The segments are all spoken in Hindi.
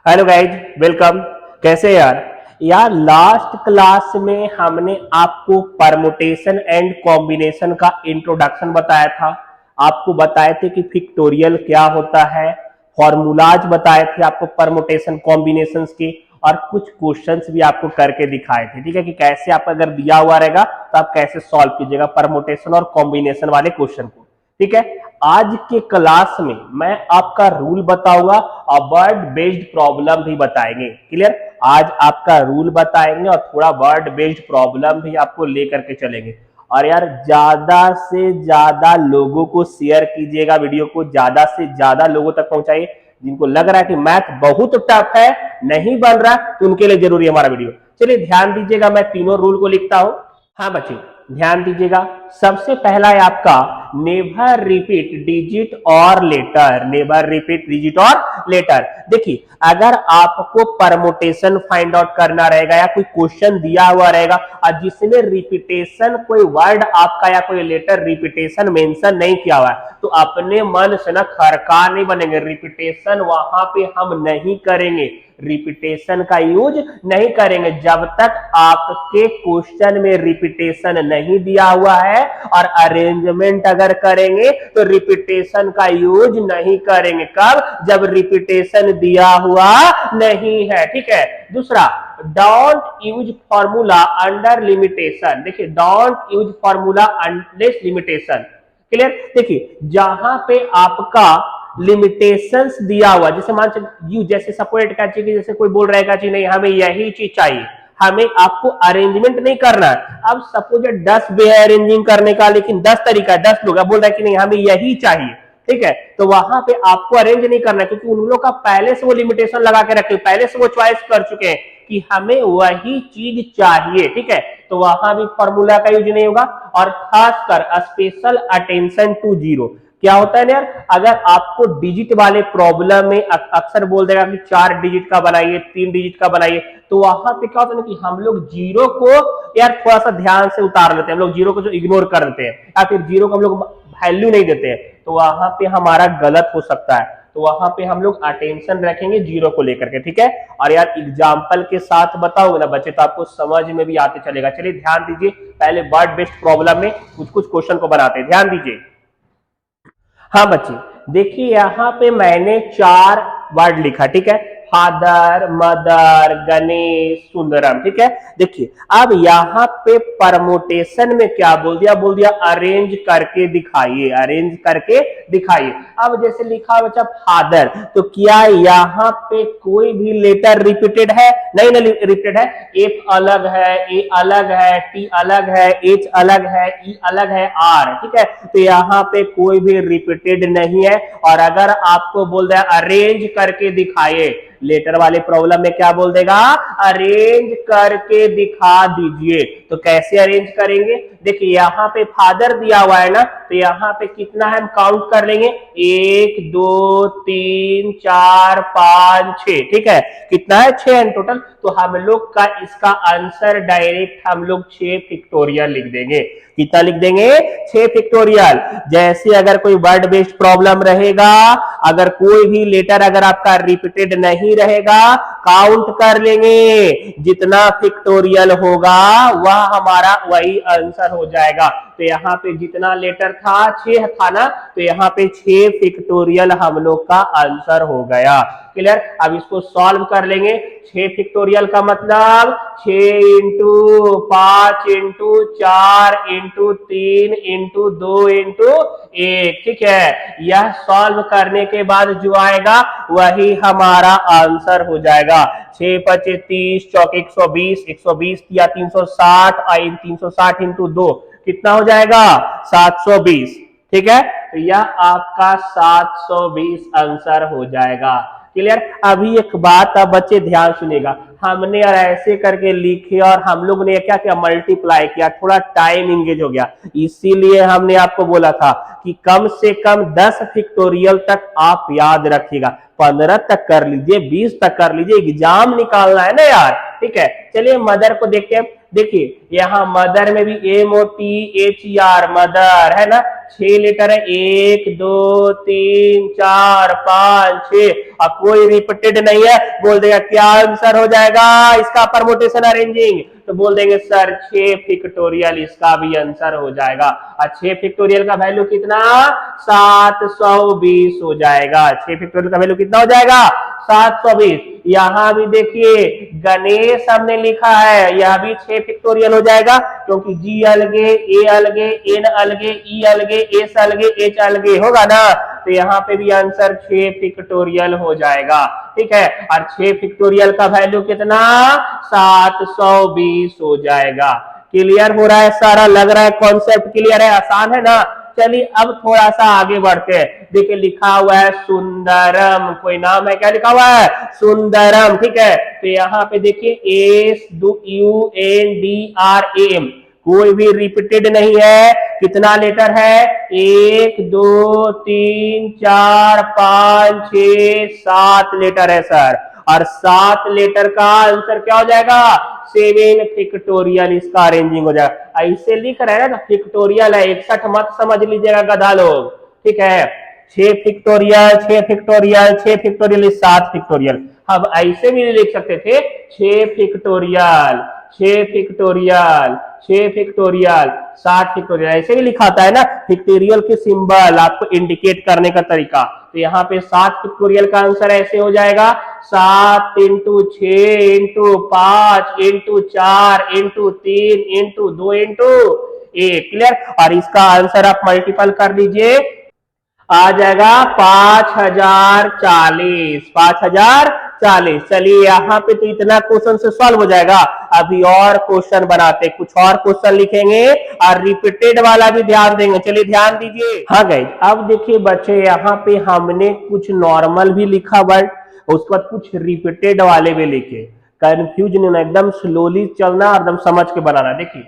Hello guys, welcome. कैसे यार लास्ट क्लास में हमने आपको परमुटेशन एंड कॉम्बिनेशन का इंट्रोडक्शन बताया था। आपको बताए थे कि फिक्टोरियल क्या होता है, फॉर्मूलाज बताए थे आपको परमुटेशन कॉम्बिनेशंस के, और कुछ क्वेश्चंस भी आपको करके दिखाए थे। ठीक है कि कैसे आपका अगर दिया हुआ रहेगा तो आप कैसे सॉल्व कीजिएगा परमुटेशन और कॉम्बिनेशन वाले क्वेश्चन को। ठीक है, आज के क्लास में मैं आपका रूल बताऊंगा और वर्ड बेस्ड प्रॉब्लम भी बताएंगे। क्लियर? आज आपका रूल बताएंगे और थोड़ा वर्ड बेस्ड प्रॉब्लम भी आपको लेकर के चलेंगे। और यार ज्यादा से ज्यादा लोगों को शेयर कीजिएगा, वीडियो को ज्यादा से ज्यादा लोगों तक पहुंचाइए। जिनको लग रहा है कि मैथ बहुत टफ है, नहीं बन रहा, तो उनके लिए जरूरी है हमारा वीडियो। चलिए ध्यान दीजिएगा, मैं तीनों रूल को लिखता हूं। हाँ बच्चे ध्यान दीजिएगा। सबसे पहला है आपका नेवर रिपीट डिजिट और लेटर। नेवर रिपीट डिजिट और लेटर। देखिए, अगर आपको परमुटेशन फाइंड आउट करना रहेगा या कोई क्वेश्चन दिया हुआ रहेगा और जिसमें रिपीटेशन कोई वर्ड आपका या कोई लेटर रिपीटेशन मेंशन नहीं किया हुआ है, तो अपने मन से ना खरका नहीं बनेंगे। रिपीटेशन वहां पे हम नहीं करेंगे, रिपीटेशन का यूज नहीं करेंगे जब तक आपके क्वेश्चन में रिपीटेशन नहीं दिया हुआ है। और अरेंजमेंट अगर करेंगे तो रिपीटेशन का यूज नहीं करेंगे। कब? जब रिपीटेशन दिया हुआ नहीं है। ठीक है। दूसरा, don't use formula under limitation. देखिए, don't use formula under limitation. Clear? देखिए, जहां पे आपका लिमिटेशंस दिया हुआ, जैसे मान यू जैसे सपोर्ट का चाहिए, जैसे कोई बोल रहेगा कि नहीं हमें यही चीज चाहिए, हमें आपको अरेंजमेंट नहीं करना है। अब सपोज 10 वे है अरेंजिंग करने का, लेकिन 10 तरीका है, 10 लोग बोल रहे हैं कि नहीं हमें यही चाहिए। ठीक है, तो वहां पे आपको अरेंज नहीं करना, क्योंकि उन लोग का पहले से वो लिमिटेशन लगा के रखे, पहले से वो चॉइस कर चुके हैं कि हमें वही चीज चाहिए। ठीक है, तो वहां भी फॉर्मूला का यूज नहीं होगा। और खासकर स्पेशल अटेंशन टू जीरो। क्या होता है ना यार, अगर आपको डिजिट वाले प्रॉब्लम में अक्सर बोल देगा कि 4 डिजिट का बनाइए, 3 डिजिट का बनाइए, तो वहां पे क्या होता है ना कि हम लोग जीरो को यार थोड़ा सा ध्यान से उतार लेते हैं, हम लोग जीरो को जो इग्नोर कर देते हैं या फिर जीरो को हम लोग वैल्यू नहीं देते हैं, तो वहां पे हमारा गलत हो सकता है। तो वहां पे हम लोग अटेंशन रखेंगे जीरो को लेकर के। ठीक है, और यार एग्जाम्पल के साथ बताओगे ना बच्चे तो आपको समझ में भी आते चलेगा। चलिए ध्यान दीजिए, पहले वर्ड बेस्ड प्रॉब्लम में कुछ कुछ क्वेश्चन को बनाते हैं, ध्यान दीजिए। हाँ बच्चे देखिए, यहां पे मैंने 4 वर्ड लिखा। ठीक है, फादर, मदर, गणेश, सुंदरम। ठीक है, देखिए अब यहां पे परमुटेशन में क्या बोल दिया? बोल दिया अरेंज करके दिखाइए, अरेंज करके दिखाइए। अब जैसे लिखा बच्चा फादर, तो क्या यहां पे कोई भी लेटर रिपीटेड है? नहीं ना रिपीटेड है। एफ अलग है, ए अलग है, टी अलग है, एच अलग है, ई अलग है, आर। ठीक है, तो यहां पे कोई भी रिपीटेड नहीं है। और अगर आपको बोल दिया अरेंज करके दिखाइए, लेटर वाले प्रॉब्लम में क्या बोल देगा? अरेंज करके दिखा दीजिए। तो कैसे अरेंज करेंगे? देखिए, यहां पे फादर दिया हुआ है ना, तो यहां पे कितना है हम काउंट कर लेंगे, 1 2 3 4 5 6। ठीक है, कितना है? 6 है टोटल। तो हम लोग का इसका आंसर डायरेक्ट हम लोग 6 फिक्टोरियल लिख देंगे। कितना लिख देंगे? 6 फिक्टोरियल। जैसे अगर कोई वर्ड बेस्ड प्रॉब्लम रहेगा, अगर कोई भी लेटर अगर आपका रिपीटेड नहीं रहेगा, काउंट कर लेंगे, जितना फिक्टोरियल होगा वह हमारा वही आंसर हो जाएगा। तो यहाँ पे जितना लेटर था 6 था ना, तो यहाँ पे 6 फिक्टोरियल हम लोग का आंसर हो गया। क्लियर? अब इसको सॉल्व कर लेंगे। 6 फिक्टोरियल का मतलब 6 into 5 into 4 into 3 into 2 into 1। ठीक है, यह सॉल्व करने के बाद जो आएगा वही हमारा आंसर हो जाएगा। 6 पचे 30, चौके 120, 120 या 360, 360 इंटू 2 कितना हो जाएगा? 720। ठीक है, तो यह आपका 720 आंसर हो जाएगा। क्लियर? अभी एक बात अब बच्चे ध्यान सुनेगा, हमने यार ऐसे करके लिखे और हम लोग ने क्या किया? मल्टीप्लाई किया, थोड़ा टाइम इंगेज हो गया। इसीलिए हमने आपको बोला था कि कम से कम 10 फिक्टोरियल तक आप याद रखिएगा। 15 तक कर लीजिए, 20 तक कर लीजिए, एग्जाम निकालना है ना यार। ठीक है। चलिए मदर को देखते हैं। देखिए यहाँ मदर में भी MOTHER मदर है ना, 6 लेटर है, 1 2 3 4 5 6, अब कोई रिपीटेड नहीं है, बोल देगा क्या आंसर हो जाएगा इसका परमुटेशन अरेंजिंग, तो बोल देंगे सर 6 फैक्टोरियल इसका भी आंसर हो जाएगा। और 6 फैक्टोरियल का वैल्यू कितना, 720 हो जाएगा। 6 फैक्टोरियल का वैल्यू कितना हो जाएगा, 720। यहां भी देखिए गणेश हमने लिखा है, यह भी 6 फैक्टोरियल हो जाएगा, क्योंकि जी अलगे, ए अलगे, एन अलगे, ई अलगे, एस अलगे, एच अलगे होगा ना, तो यहाँ पे भी आंसर 6 फैक्टोरियल हो जाएगा, ठीक है। और 6 फैक्टोरियल का वैल्यू कितना, 720 हो जाएगा। क्लियर हो रहा है सारा, लग रहा है कॉन्सेप्ट क्लियर है, आसान है ना। चलिए अब थोड़ा सा आगे बढ़ते हैं। देखिए लिखा हुआ है सुंदरम, कोई नाम है, क्या लिखा हुआ है, सुंदरम, ठीक है। तो यहाँ पे देखिए SUNDRAM, कोई भी रिपीटेड नहीं है। कितना लेटर है, 1 2 3 4 5 6 7 लेटर है सर, और 7 लेटर का आंसर क्या हो जाएगा, 7 फैक्टोरियल इसका अरेंजिंग हो जाएगा। ऐसे लिख रहे हैं ना, फैक्टोरियल है, 61 मत समझ लीजिएगा गधा लोग, ठीक है। 6 फैक्टोरियल 6 फैक्टोरियल 6 फैक्टोरियल 7 फैक्टोरियल, हम ऐसे भी लिख सकते थे 6 फैक्टोरियल 6 फैक्टोरियल 6 फैक्टोरियल 7 फैक्टोरियल, ऐसे भी लिखा था है ना, फैक्टोरियल के सिंबल आपको इंडिकेट करने का तरीका। तो यहाँ पे 7 फैक्टोरियल का आंसर ऐसे हो जाएगा, 7 into 6 into 5 into 4 into 3 into 2 into 1, clear. और इसका आंसर आप मल्टीपल कर दीजिए, आ जाएगा 5040 5040। चलिए यहाँ पे तो इतना क्वेश्चन से सॉल्व हो जाएगा। अभी और क्वेश्चन बनाते, कुछ और क्वेश्चन लिखेंगे और रिपीटेड वाला भी ध्यान देंगे। चलिए ध्यान दीजिए। हाँ गाइस, अब देखिए बच्चे यहाँ पे हमने कुछ नॉर्मल भी लिखा वर्ड, उसके बाद कुछ रिपीटेड वाले भी लिखे। कंफ्यूज नहीं, एकदम स्लोली चलना, एकदम समझ के बनाना। देखिए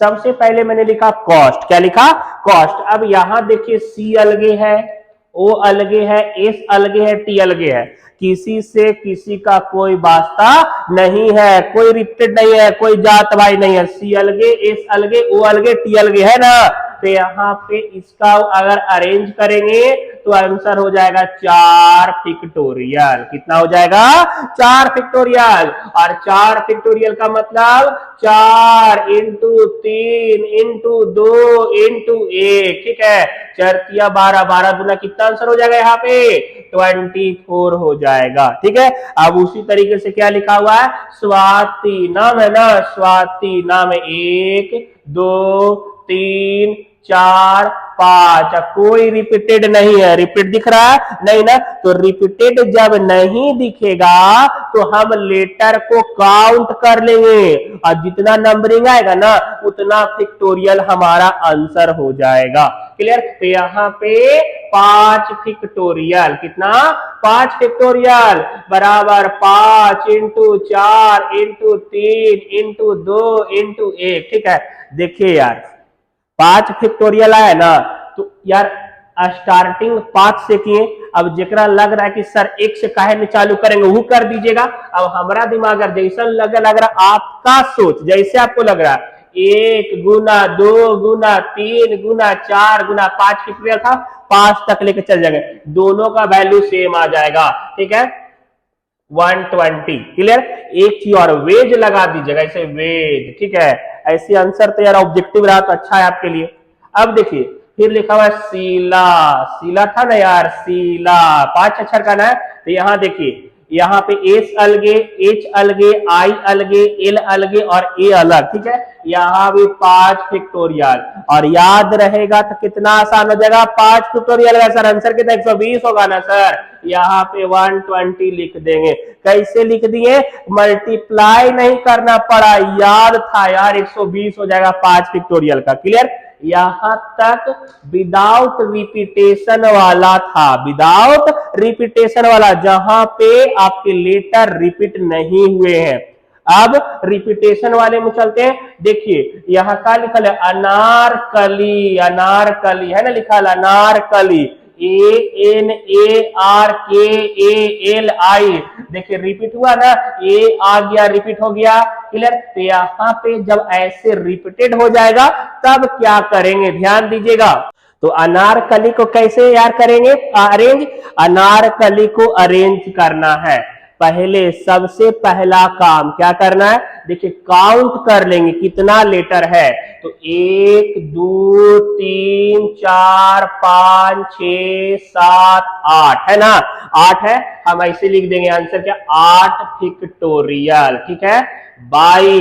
सबसे पहले मैंने लिखा कॉस्ट, क्या लिखा, कॉस्ट। अब यहां देखिए सी अलगे है, ओ अलगे है, एस अलगे है, टी अलगे है, किसी से किसी का कोई वास्ता नहीं है, कोई रिपीटेड नहीं है, कोई जात भाई नहीं है। सी अलगे, एस अलगे, ओ अलगे, टी अलगे है ना, तो यहाँ पे इसका अगर अरेंज करेंगे तो आंसर हो जाएगा 4 फैक्टोरियल। कितना हो जाएगा, 4 फैक्टोरियल। और 4 फैक्टोरियल का मतलब 4 इंटू 3 इंटू 2 इंटू 1, ठीक है। 4 12 12 गुना कितना आंसर हो जाएगा, यहाँ पे 24 हो जाएगा, ठीक है। अब उसी तरीके से क्या लिखा हुआ है, स्वाति नाम है ना, स्वाति नाम है, 1 2 3 4 5, कोई रिपीटेड नहीं है। रिपीट दिख रहा है नहीं ना, तो रिपीटेड जब नहीं दिखेगा तो हम लेटर को काउंट कर लेंगे, और जितना नंबरिंग आएगा ना उतना फैक्टोरियल हमारा आंसर हो जाएगा, क्लियर। तो यहाँ पे 5 फैक्टोरियल, कितना, 5 फैक्टोरियल बराबर 5 इंटू 4 इंटू 3 इंटू 2 इंटू 1, ठीक है। देखिए यार 5 फैक्टोरियल आया ना, तो यार स्टार्टिंग 5 से किए। अब जेकरा लग रहा है कि सर 1 से काहे में चालू करेंगे वो कर दीजिएगा। अब हमारा दिमाग जैसा लग रहा, आपका सोच जैसे आपको लग रहा है, 1 गुना 2 गुना 3 गुना 4 गुना 5 फैक्टोरियल था, 5 तक लेके चल जाएंगे, दोनों का वैल्यू सेम आ जाएगा, ठीक है, 120, क्लियर। एक चीज और वेज लगा दीजिएगा, ऐसे वेज, ठीक है। ऐसे आंसर तो यार ऑब्जेक्टिव रहा तो अच्छा है आपके लिए। अब देखिए फिर लिखा हुआ है सीला, सीला था ना यार, सीला 5 अक्षर का ना है। तो यहाँ देखिए, यहाँ पे एस अलगे, एच अलगे, आई अलगे, एल अलगे और ए अलग, ठीक है। यहाँ भी 5 फैक्टोरियल, और याद रहेगा तो कितना आसान हो जाएगा, 5 फैक्टोरियल का सर आंसर कितना, 120 होगा ना सर। यहाँ पे 120 लिख देंगे। कैसे लिख दिए, मल्टीप्लाई नहीं करना पड़ा, याद था यार, 120 हो जाएगा 5 फैक्टोरियल का, क्लियर। यहां तक विदाउट रिपीटेशन वाला था, विदाउट रिपीटेशन वाला, जहां पे आपके लेटर रिपीट नहीं हुए हैं। अब रिपीटेशन वाले में चलते हैं। देखिए यहाँ का लिखा है अनारकली, अनारकली है ना, लिखा है अनारकली, ANARKALI, देखिए रिपीट हुआ ना, ए आ गया, रिपीट हो गया। क्लियर? तो यहाँ पे जब ऐसे रिपीटेड हो जाएगा तब क्या करेंगे, ध्यान दीजिएगा। तो अनारकली को कैसे यार करेंगे अरेंज, अनारकली को अरेंज करना है। पहले सबसे पहला काम क्या करना है, देखिए काउंट कर लेंगे कितना लेटर है। तो 1 2 3 4 5 6 7 8 है ना, 8 है, हम ऐसे लिख देंगे आंसर क्या, 8 फिक्टोरियल। ठीक है, बाई,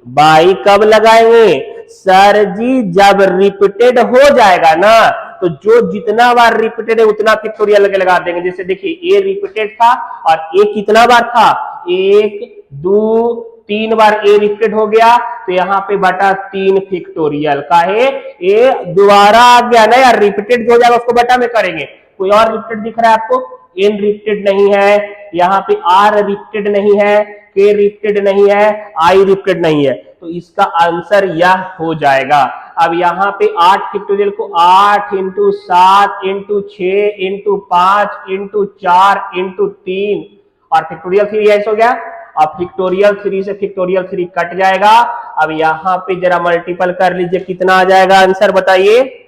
बाई कब लगाएंगे सर जी, जब रिपीटेड हो जाएगा ना, तो जो जितना बार रिपीटेड है उतना फिक्टोरियल लगा देंगे। जैसे देखिए ए रिपीटेड था और ए कितना बार था, 1 2 3 बार ए रिपीटेड हो गया, तो यहाँ पे बटा 3 फिक्टोरियल का है। ए दोबारा आ गया ना यार, रिपीटेड जो हो जाएगा उसको बटा में करेंगे। कोई और रिपीटेड दिख रहा है आपको, एन रिपीटेड नहीं है, यहाँ पे आर रिपीटेड नहीं है, के रिपीटेड नहीं है, आई रिपीटेड नहीं है, तो इसका आंसर यह हो जाएगा। अब यहाँ पे 8 फैक्टोरियल को 8 into 7 into 6 into 5 into 4 into 3 और फैक्टोरियल 3 ऐसे हो गया। अब फैक्टोरियल 3 से फैक्टोरियल 3 कट जाएगा। अब यहाँ पे जरा मल्टीपल कर लीजिए, कितना आ जाएगा आंसर बताइए।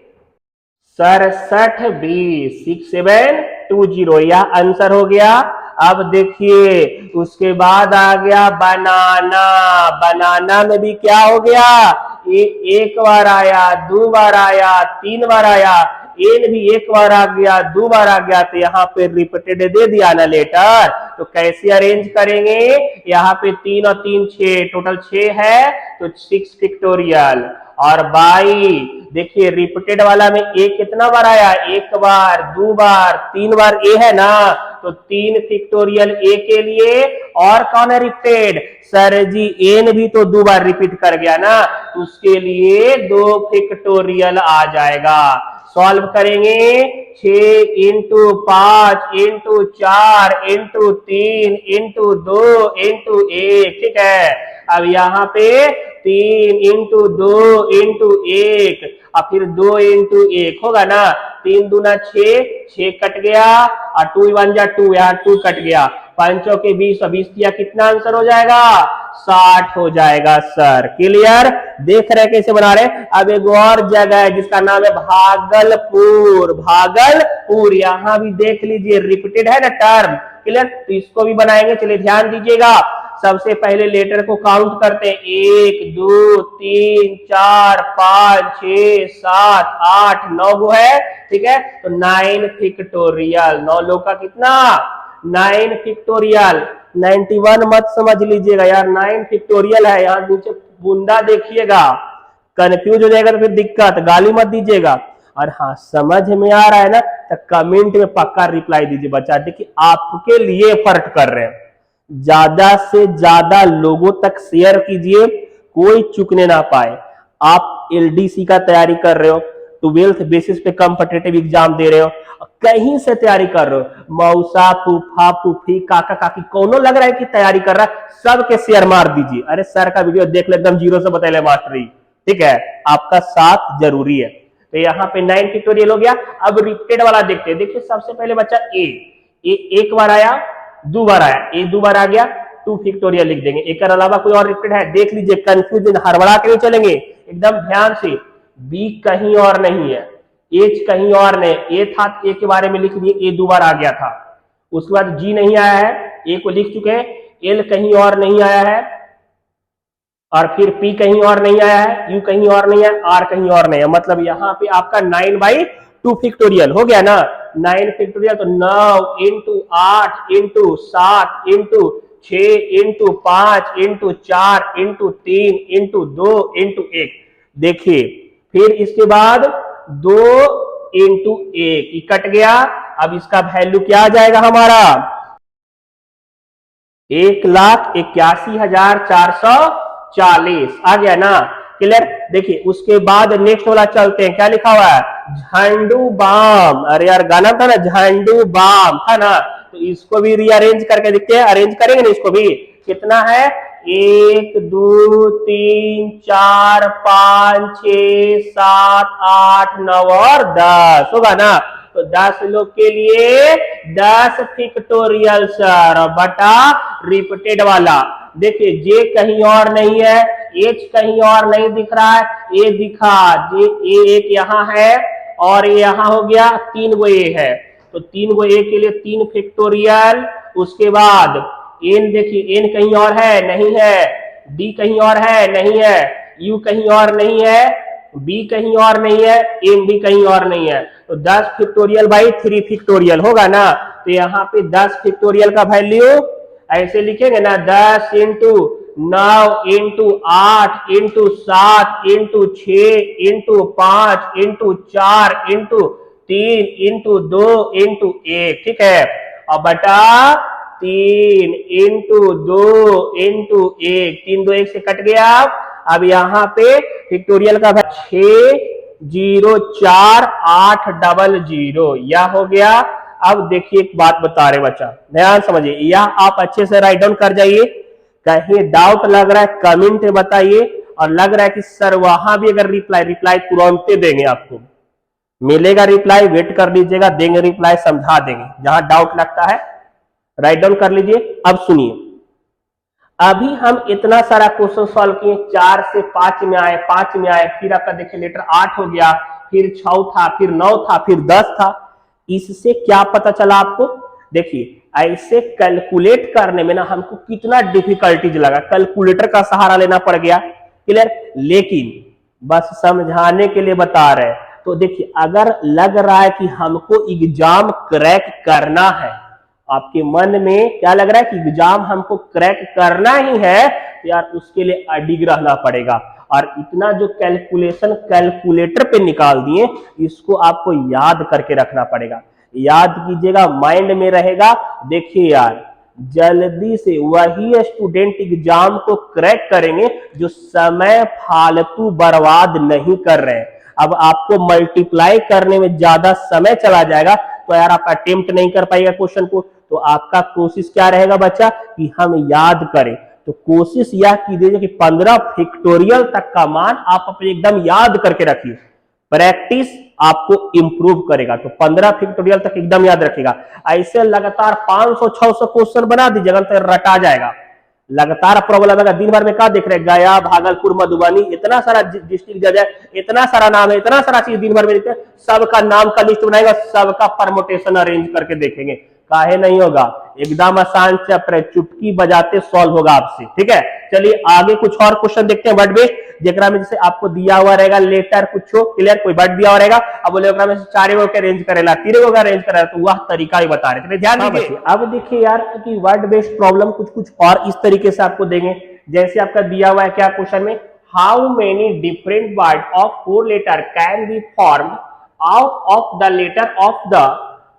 67 20 6720, यह आंसर हो गया। अब देखिए उसके बाद आ गया बनाना, बनाना में भी क्या हो गया, एक बार आया, 2 बार आया, 3 बार आया, एन भी एक बार आ गया, 2 बार आ गया, तो यहाँ पे रिपीटेड दे दिया ना लेटर। तो कैसे अरेंज करेंगे, यहाँ पे 3 और 3 6, टोटल 6 है, तो 6 फिक्टोरियल। और बाई देखिए रिपीटेड वाला में ए कितना बार आया, 1 बार, 2 बार, 3 बार ए है ना, तो 3 फिक्टोरियल ए के लिए। और कौन है रिपीटेड, सर जी एन भी तो 2 बार रिपीट कर गया ना, उसके लिए 2 फिक्टोरियल आ जाएगा। सॉल्व करेंगे, 6 into 5 into 4 into 3 into 2 into 1, ठीक है। अब यहाँ पे 3 इंटू 2 इंटू 1 और फिर 2 इंटू 1 होगा ना, 3 दूना 6, 6 कट गया और 2 1 जा 2, यहाँ 2 कट गया, 5 के 20 और 20 किया, कितना आंसर हो जाएगा, 60 हो जाएगा सर। क्लियर, देख रहे कैसे बना रहे। अब एक और जगह है जिसका नाम है भागलपुर, भागलपुर, यहां भी देख लीजिए रिपीटेड है ना टर्म। क्लियर, तो इसको भी बनाएंगे, चलिए ध्यान दीजिएगा। सबसे पहले लेटर को काउंट करते हैं, 1 2 3 4 5 6 7 8 9 गो है, ठीक है। तो 9 फिक्टोरियल, 9 लोग का कितना, 9 फिक्टोरियल। 91 मत समझ लीजिएगा यार, 9 फिक्टोरियल है, यहाँ नीचे बूंदा देखिएगा, कंफ्यूज हो जाएगा तो फिर दिक्कत, गाली मत दीजिएगा। और हाँ समझ में आ रहा है ना, तो कमेंट में पक्का रिप्लाई दीजिए बच्चा, देखिए आपके लिए एफर्ट कर रहे हैं, ज्यादा से ज्यादा लोगों तक शेयर कीजिए, कोई चुकने ना पाए। आप एलडीसी का तैयारी कर रहे हो, 12th बेसिस पे कॉम्पिटिटिव एग्जाम दे रहे हो, कहीं से तैयारी कर रहे हो, मौसा फूफा फूफी काका काकी कौनो लग रहा है कि तैयारी कर रहा है, सबके शेयर मार दीजिए। अरे सर का वीडियो देख ले, एकदम जीरो से बताइए मास्टरी, ठीक है, आपका साथ जरूरी है। तो यहाँ पे 9 फिक्टोरियल हो गया। अब रिपीटेड वाला देखते हैं, देखिए सबसे पहले बच्चा ए, एक बार आया, 2 बार आया, ए 2 बार आ गया, 2 फिक्टोरियल लिख देंगे। एक अलावा कोई और रिपीटेड है, देख लीजिए, कंफ्यूजन हड़बड़ा के नहीं चलेंगे, एकदम ध्यान से। बी कहीं और नहीं है, एच कहीं और नहीं, ए था ए के बारे में लिख दिए, ए 2 बार आ गया था। उसके बाद जी नहीं आया है, ए को लिख चुके हैं, एल कहीं और नहीं आया है, और फिर पी कहीं और नहीं आया है, यू कहीं और नहीं है, आर कहीं और नहीं है। मतलब यहाँ पे आपका 9/2 फिक्टोरियल हो गया ना, 9 फिक्टोरियल। तो 9 into 8 into 7 into 6 into 5 into 4 into 3 into 2 into 1। देखिए फिर इसके बाद 2 इंटू 1 कट गया। अब इसका वैल्यू क्या आ जाएगा हमारा, 1,81,440 आ गया ना। क्लियर, देखिए उसके बाद नेक्स्ट वाला चलते हैं, क्या लिखा हुआ है, झंडू बाम। अरे यार गाना था ना, झंडू बाम था ना, तो इसको भी रीअरेंज करके देखते हैं, अरेंज करेंगे ना इसको भी। कितना है, 1 2 3 4 5 6 7 8 9 और 10 होगा ना। तो 10 लोग के लिए 10 फैक्टोरियल सर बटा रिपीटेड वाला। देखिए जे कहीं और नहीं है, एच कहीं और नहीं दिख रहा है, ए दिखा, जे ए एक यहाँ है और ये यहाँ हो गया, 3 गो ए है, तो 3 गो ए के लिए 3 फैक्टोरियल। उसके बाद एन देखिए, एन कहीं और है नहीं है, डी कहीं और है नहीं है, यू कहीं और नहीं है, बी कहीं और नहीं है, एम भी कहीं और नहीं है, तो 10 फैक्टोरियल बाई 3 फैक्टोरियल होगा ना। तो यहाँ पे 10 फैक्टोरियल का वैल्यू ऐसे लिखेंगे ना, 10 into 9 into 8 into 7 into 6 into 5 into 4 into 3 into 2 into 1, ठीक है, और बटा 3 इंटू 2 इंटू 1, 3 2 1 से कट गया। अब यहाँ पे फैक्टोरियल का 604800 यह हो गया। अब देखिए एक बात बता रहे बच्चा, ध्यान समझिए, यह आप अच्छे से राइट डाउन कर जाइए। कहीं डाउट लग रहा है कमेंट में बताइए, और लग रहा है कि सर वहां भी अगर रिप्लाई तुरंत देंगे, आपको मिलेगा रिप्लाई, वेट कर लीजिएगा, देंगे रिप्लाई, समझा देंगे। जहां डाउट लगता है राइट डाउन कर लीजिए। अब सुनिए, अभी हम इतना सारा क्वेश्चन सॉल्व किए, 4 से 5 में आए, 5 में आए, फिर आपका देखिए लेटर 8 हो गया, फिर 6 था, फिर 9 था, फिर 10 था। इससे क्या पता चला आपको? देखिए ऐसे कैलकुलेट करने में ना हमको कितना डिफिकल्टीज लगा, कैलकुलेटर का सहारा लेना पड़ गया, क्लियर। लेकिन बस समझाने के लिए बता रहे हैं। तो देखिए अगर लग रहा है कि हमको एग्जाम क्रैक करना है, आपके मन में क्या लग रहा है कि एग्जाम हमको क्रैक करना ही है, तो यार उसके लिए अडिग रहना पड़ेगा। और इतना जो कैलकुलेशन कैलकुलेटर पे निकाल दिए, इसको आपको याद करके रखना पड़ेगा। याद कीजिएगा, माइंड में रहेगा। देखिए यार, जल्दी से वही स्टूडेंट एग्जाम को क्रैक करेंगे जो समय फालतू बर्बाद नहीं कर रहे हैं। अब आपको मल्टीप्लाई करने में ज्यादा समय चला जाएगा, तो यार आप अटेम्प्ट नहीं कर पाएगा क्वेश्चन को। तो आपका कोशिश क्या रहेगा बच्चा, कि हम याद करें। तो कोशिश यह कीजिए कि 15 फैक्टोरियल तक का मान आप अपने एकदम याद करके रखिए। प्रैक्टिस आपको इंप्रूव करेगा। तो 15 फैक्टोरियल तक एकदम याद रखिएगा। ऐसे लगातार 500-600 क्वेश्चन बना दीजिएगा तो रटा जाएगा। लगातार प्रॉब्लम है, दिन भर में क्या देख रहे हैं, गया, भागलपुर, मधुबनी, इतना सारा डिस्ट्रिक्ट जज है, इतना सारा नाम है, इतना सारा चीज दिन भर में देखते हैं, सबका नाम का लिस्ट बनाएगा, सबका परमुटेशन अरेंज करके देखेंगे। काहे नहीं होगा, एकदम आसान चैप्टर है, चुटकी बजाते सॉल्व होगा आपसे, ठीक है। चलिए आगे कुछ और क्वेश्चन देखते हैं, वर्ड बेस्ड, जेकरा में जैसे आपको दिया हुआ रहेगा लेटर कुछ हो, क्लियर, कोई वर्ड दिया हुआ रहेगा, अब बोले में से 4 गो के अरेंज करेला, 3 गो का अरेंज करेला, तो वह तरीका ही बता रहे थे, ध्यान दीजिए। अब देखिए यार कि वर्ड बेस्ड प्रॉब्लम कुछ कुछ और इस तरीके से आपको देंगे। जैसे आपका दिया हुआ है क्या क्वेश्चन में, how many different word of 4 letter can be formed out of the letter of the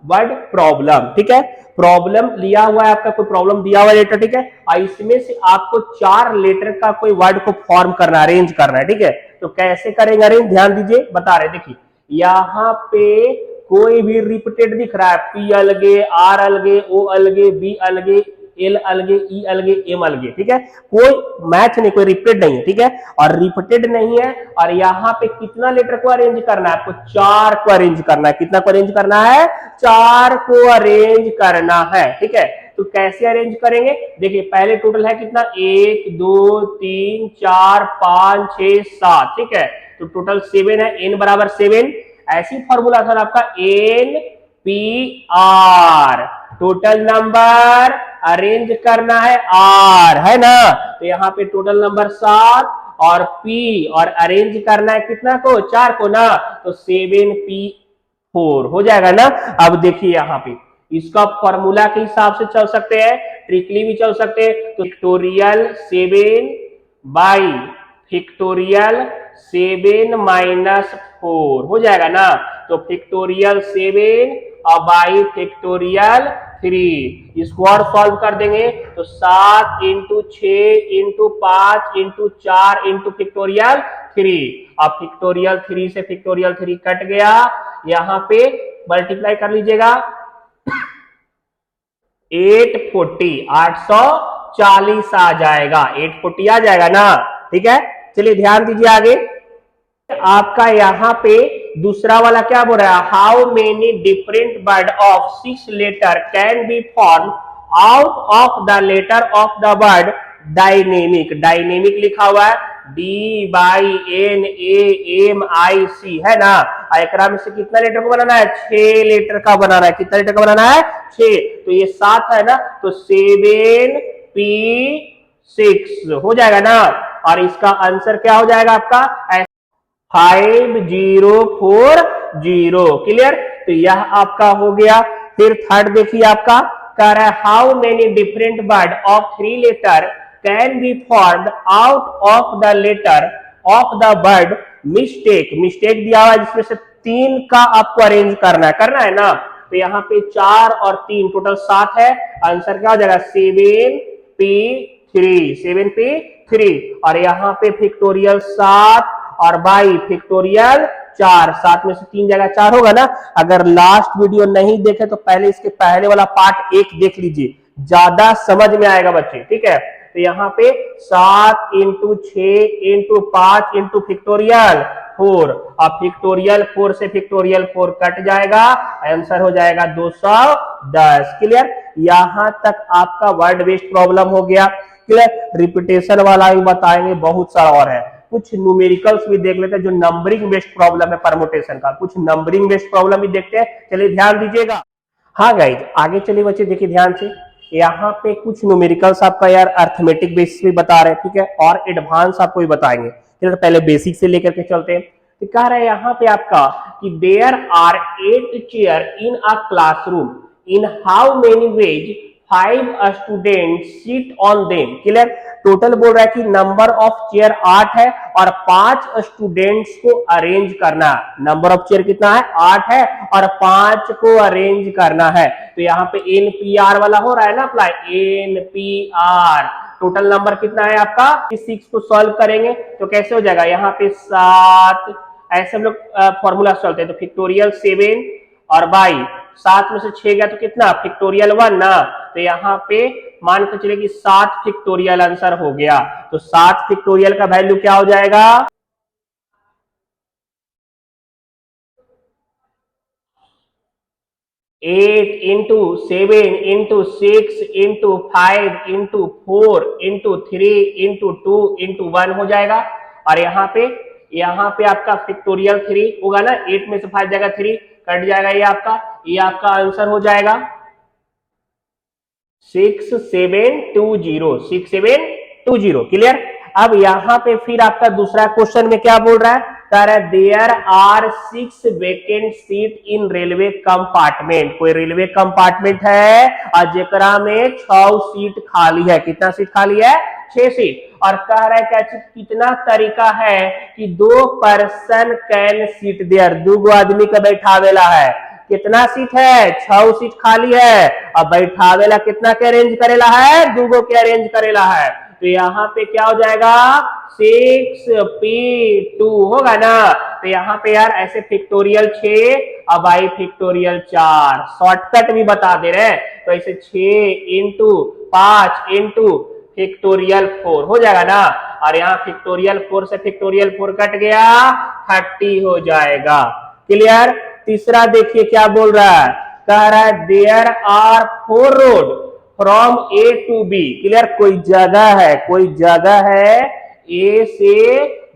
word problem, ठीक है। प्रॉब्लम लिया हुआ है आपका, कोई प्रॉब्लम दिया हुआ है लेटर, ठीक है, और इसमें से आपको 4 लेटर का कोई वर्ड को फॉर्म करना, अरेंज करना है, ठीक है। तो कैसे करेंगे अरेंज, ध्यान दीजिए, बता रहे, देखिए यहां पे कोई भी रिपीटेड दिख रहा है, पी अलगे, आर अलगे, ओ अलगे, बी अलगे, एल अलगे, ई अलगे, एम अलगे, ठीक है, कोई मैच नहीं, कोई रिपीटेड नहीं है, ठीक है, और रिपीटेड नहीं है। और यहाँ पे कितना लेटर को अरेंज करना है आपको, 4 को अरेंज करना है। कितना को अरेंज करना है, 4 को अरेंज करना है, ठीक है। तो कैसे अरेंज करेंगे, देखिए पहले टोटल है कितना, 1 2 3 4 5 6 7, ठीक है, तो टोटल 7 है, n बराबर 7। ऐसी फॉर्मूला था आपका N P R, total number arrange करना है आर, है ना, तो यहाँ पे टोटल नंबर 7 और पी, और अरेंज करना है कितना को, 4 को ना, तो 7p4 हो जाएगा ना। अब देखिए यहाँ पे इसका फॉर्मूला के हिसाब से चल सकते हैं, ट्रिकली भी चल सकते हैं। तो फैक्टोरियल 7 बाई फैक्टोरियल 7 माइनस 4 हो जाएगा ना, तो फैक्टोरियल 7 और बाई फैक्टोरियल 3, इसको और सॉल्व कर देंगे तो 7 into 6 into 5 into 4 into factorial 3, अब फैक्टोरियल 3 से फैक्टोरियल 3 कट गया, यहाँ पे मल्टीप्लाई कर लीजिएगा, 840 840 आ जाएगा, 840 आ जाएगा ना, ठीक है। चलिए ध्यान दीजिए आगे, आपका यहाँ पे दूसरा वाला क्या बोल रहा है, how many different word of 6 letter can be form out of the letter of the word dynamic. Dynamic लिखा हुआ है DYNAMIC है ना। एकरा में से कितना लेटर को बनाना है, 6 लेटर का बनाना है। कितना लेटर का बनाना है, 6। तो ये 7 है ना, तो 7P6 हो जाएगा ना। और इसका आंसर क्या हो जाएगा आपका 5040। क्लियर। तो यह आपका हो गया। फिर थर्ड देखिए आपका कह रहा है how many different word of 3 letter can be formed out of the letter of the word mistake. Mistake दिया हुआ है जिसमें से 3 का आपको अरेंज करना है ना। तो यहाँ पे 4 और 3 टोटल 7 है। आंसर क्या हो जाएगा 7P3 और यहाँ पे फैक्टोरियल 7 और बाई फैक्टोरियल 4। 7 में से 3 जगह 4 होगा ना। अगर लास्ट वीडियो नहीं देखे तो पहले इसके पहले वाला पार्ट 1 देख लीजिए, ज्यादा समझ में आएगा बच्चे। ठीक है। तो यहाँ पे 7 इंटू 6 इंटू 5 इंटू फैक्टोरियल 4। अब फैक्टोरियल 4 से फैक्टोरियल 4 कट जाएगा, आंसर हो जाएगा 210। क्लियर। यहां तक आपका वर्ड बेस्ड प्रॉब्लम हो गया। क्लियर। रिपीटेशन वाला भी बताएंगे, बहुत सारा और है। कुछ न्यूमेरिकल्स भी देख लेते हैं जो नंबरिंग बेस्ड प्रॉब्लम है परमुटेशन का। कुछ नंबरिंग बेस्ड प्रॉब्लम भी देखते हैं, चलिए ध्यान दीजिएगा। हाँ गाइज आगे चलिए बच्चे, देखिए ध्यान से। यहाँ पे कुछ न्यूमेरिकल्स आपका यार अर्थमेटिक बेसिस पे बता रहे हैं, ठीक है, और एडवांस आपको भी बताएंगे। चलिए पहले बेसिक से लेकर के चलते हैं। तो कह रहा है यहाँ पे आपका कि there are 8 chair in a classroom, in how many ways 5 student sit on them. Clear. Total बोल रहा है कि नंबर ऑफ चेयर 8 है और 5 स्टूडेंट्स को अरेंज करना है। नंबर ऑफ चेयर कितना है, 8 है और 5 को अरेंज करना है। तो यहाँ पे NPR वाला हो रहा है ना अप्लाई, NPR। टोटल नंबर कितना है आपका, 6 को सॉल्व करेंगे तो कैसे हो जाएगा, यहाँ पे 7, ऐसे हम लोग फॉर्मूला चलते हैं। तो फैक्टोरियल 7 और बाई 7 में से 6 गया तो कितना फैक्टोरियल 1 ना। तो यहाँ पे मान के चले कि 7 फैक्टोरियल आंसर हो गया। तो 7 फैक्टोरियल का वैल्यू क्या हो जाएगा, 8 into 7 into 6 into 5 into 4 into 3 into 2 into 1 हो जाएगा। और यहाँ पे आपका फैक्टोरियल 3 होगा ना, 8 में से 5 जाएगा 3 कट जाएगा, ये आपका आंसर हो जाएगा 6720। क्लियर। अब यहाँ पे फिर आपका दूसरा क्वेश्चन में क्या बोल रहा है, कह रहा है there are 6 vacant seat in railway compartment. कोई रेलवे कंपार्टमेंट है और जेकरा में 6 सीट खाली है। कितना सीट खाली है, 6 सीट। और कह रहा है क्या कितना तरीका है कि 2 पर्सन कैन सीट देयर, 2 आदमी का बैठावेला है। कितना सीट है, 6 सीट खाली है। अब बैठावेला कितना के अरेंज करेला है, 2 के अरेंज करेला है। तो यहाँ पे क्या हो जाएगा 6P2 होगा ना। तो यहाँ पे यार ऐसे फैक्टोरियल 6 अब आई फैक्टोरियल 4, शॉर्टकट भी बता दे रहे हैं। तो ऐसे 6 इंटू 5 इंटू फैक्टोरियल 4 हो जाएगा ना। और यहाँ फैक्टोरियल 4 से फैक्टोरियल 4 कट गया, 30 हो जाएगा। क्लियर। तीसरा देखिए क्या बोल रहा है, कह रहा है there are 4 road from A to B। Clear. कोई जगह है A से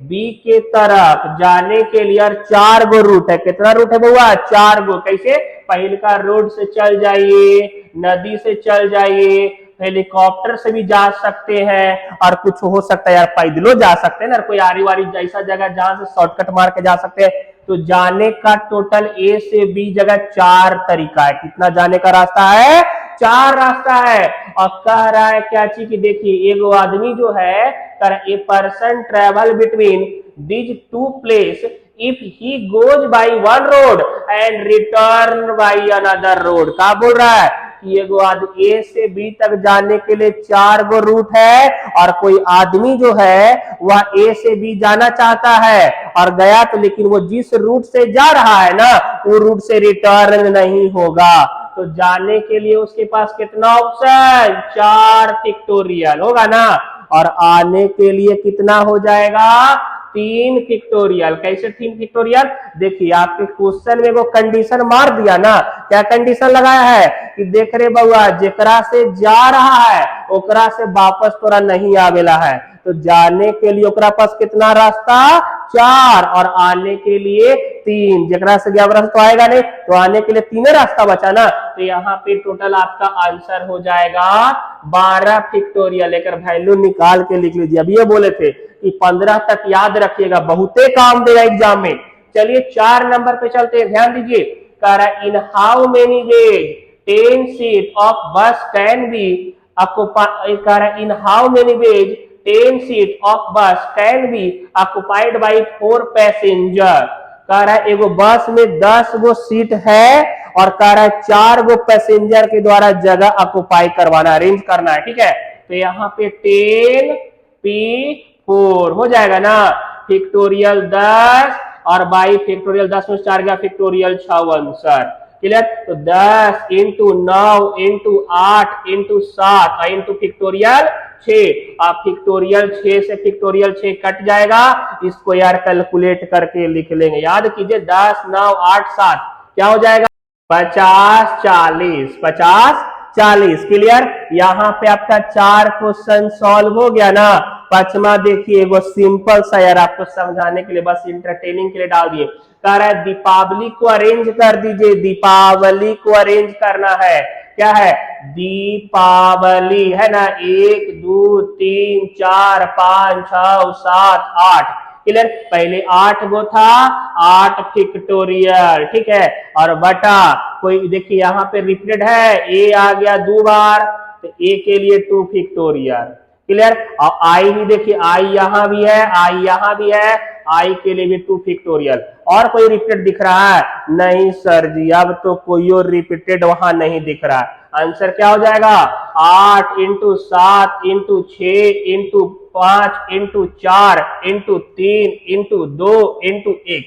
B के तरफ जाने के लिए 4 गो रूट है। कितना रूट है बउआ, 4 गो। कैसे, पहले का रोड से चल जाइए, नदी से चल जाइए, हेलीकॉप्टर से भी जा सकते हैं, और कुछ हो सकता है यार पैदलों जा सकते हैं ना, कोई आरी वारी जैसा जगह जहां से शॉर्टकट मार के जा सकते हैं। तो जाने का टोटल A से B जगह 4 तरीका है। कितना जाने का रास्ता है, 4 रास्ता है। और कह रहा है क्या चीज की, देखिए एगो आदमी जो है, a person travel between these 2 place if he goes by 1 road and written by another road. क्या बोल रहा है कि एगो आदमी A से B तक जाने के लिए 4 गो रूट है, और कोई आदमी जो है वह A से B जाना चाहता है और गया तो, लेकिन वो जिस रूट से जा रहा है ना वो रूट से रिटर्न नहीं होगा। तो जाने के लिए उसके पास कितना ऑप्शन, 4 फैक्टोरियल होगा ना। और आने के लिए कितना हो जाएगा, 3 फैक्टोरियल। कैसे 3 फैक्टोरियल? देखिए आपके क्वेश्चन में वो कंडीशन मार दिया ना, क्या कंडीशन लगाया है कि देख रे बउआ, जेकरा से जा रहा है ओकरा से वापस तोरा नहीं आवेला है, तो जाने के लिए ओकरा पास कितना रास्ता? 4, और आने के लिए 3। जेकरा से गया रास्ता तो आएगा नहीं, तो आने के लिए 3 रास्ता बचा ना, तो यहाँ पे टोटल आपका आंसर हो जाएगा 12 फैक्टोरियल। लेकर वैल्यू निकाल के लिख लीजिए। अब ये बोले थे कि 15 तक याद रखिएगा, बहुते काम देगा एग्जाम में। चलिए 4 नंबर पे चलते हैं, ध्यान दीजिए। कह रहा in how many ways 10 seat of bus can be occupied, कह रहा in how many ways 10 seat of bus can be occupied by 4 passenger. कह रहा है एगो बस में 10 गो सीट है और कह रहा है 4 गो पैसेंजर के द्वारा जगह ऑक्युपाई करवाना, अरेंज करना है, ठीक है। तो यहाँ पे 10P4 हो जाएगा ना, फैक्टोरियल 10 और बाई फैक्टोरियल 10 में 4 गया फैक्टोरियल 6 आंसर। क्लियर? तो 10 into 9 into 8 into 7 into factorial 6। आप फैक्टोरियल 6 से फैक्टोरियल 6 कट जाएगा, इसको यार कैलकुलेट करके लिख लेंगे। याद कीजिए 10 9 8 7 क्या हो जाएगा? 50 40 50 40। क्लियर? यहाँ पे आपका 4 क्वेश्चन सॉल्व हो गया ना। पांचवा देखिए, वो सिंपल सा यार आपको समझाने के लिए, बस इंटरटेनिंग के लिए डाल दिए। कह रहा है दीपावली को अरेंज कर दीजिए, दीपावली को अरेंज करना है। क्या है? दीपावली है ना, 1 2 3 4 5 6 7 8। क्लियर? पहले 8 गो था, 8 फैक्टोरियल, ठीक है, और बटा कोई देखिए यहाँ पे रिपीटेड है, ए आ गया 2 बार, तो ए के लिए 2 फैक्टोरियल। क्लियर? और आई भी देखिए, आई यहां भी है, आई यहां भी है, आई के लिए भी 2 फैक्टोरियल। और कोई रिपीटेड दिख रहा है? नहीं सर जी, अब तो कोई और रिपीटेड वहां नहीं दिख रहा है। आंसर क्या हो जाएगा? 8 into 7 into 6 into 5 into 4 into 3 into 2 into 1।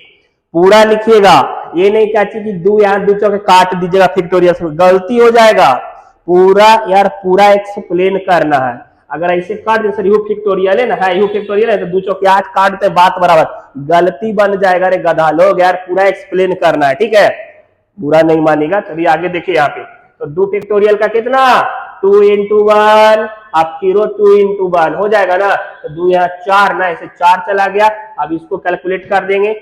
पूरा लिखिएगा, ये नहीं चाची कि 2 यहाँ 2 चौके काट दीजिएगा फैक्टोरियल से, गलती हो जाएगा। पूरा यार पूरा एक्सप्लेन करना है। अगर ऐसे काट दे सर यू फैक्टोरियल है ना, है यू फैक्टोरियल है, तो 2 चौके 8 काटते बात बराबर, गलती बन जाएगा। रे गधा लोग, यार पूरा एक्सप्लेन करना है, ठीक है। बुरा नहीं मानेगा। चलिए आगे देखिए यहाँ पे, तो 2 फैक्टोरियल का कितना? 2 इंटू 1, आप कीरो 2 इंटू 1 हो जाएगा ना, तो 2 यहाँ 4 ना, इसे 4 चला गया। अब इसको कैलकुलेट कर देंगे,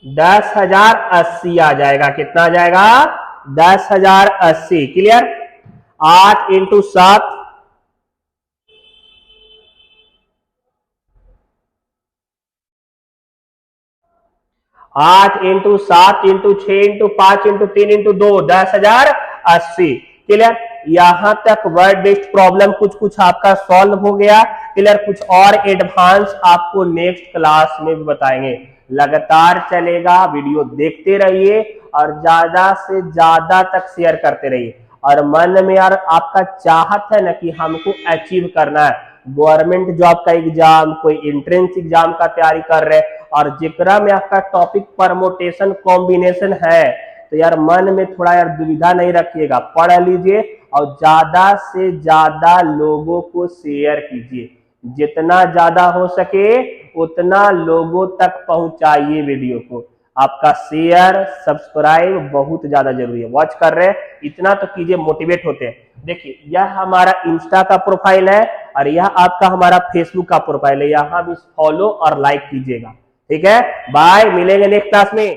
10,080 आ जाएगा। कितना आ जाएगा? 10,080। Clear? 8 into 7 8 into 7 into 6 into 5 into 3 into 2 10,080। Clear? यहां तक वर्ड बेस्ड प्रॉब्लम कुछ कुछ आपका सॉल्व हो गया। क्लियर? कुछ और एडवांस आपको नेक्स्ट क्लास में भी बताएंगे। लगातार चलेगा, वीडियो देखते रहिए और ज्यादा से ज्यादा तक शेयर करते रहिए। और मन में यार आपका चाहत है ना कि हमको अचीव करना है, गवर्नमेंट जॉब का एग्जाम, कोई एंट्रेंस एग्जाम का तैयारी कर रहे, और जिक्रा में आपका टॉपिक परमोटेशन कॉम्बिनेशन है, तो यार मन में थोड़ा यार दुविधा नहीं रखिएगा, पढ़ लीजिए और ज्यादा से ज्यादा लोगों को शेयर कीजिए। जितना ज्यादा हो सके उतना लोगों तक पहुंचाइए वीडियो को। आपका शेयर सब्सक्राइब बहुत ज्यादा जरूरी है। वॉच कर रहे हैं इतना तो कीजिए, मोटिवेट होते हैं। देखिए यह हमारा इंस्टा का प्रोफाइल है और यह आपका हमारा फेसबुक का प्रोफाइल है, यहां भी फॉलो और लाइक कीजिएगा। ठीक है, बाय, मिलेंगे नेक्स्ट क्लास में।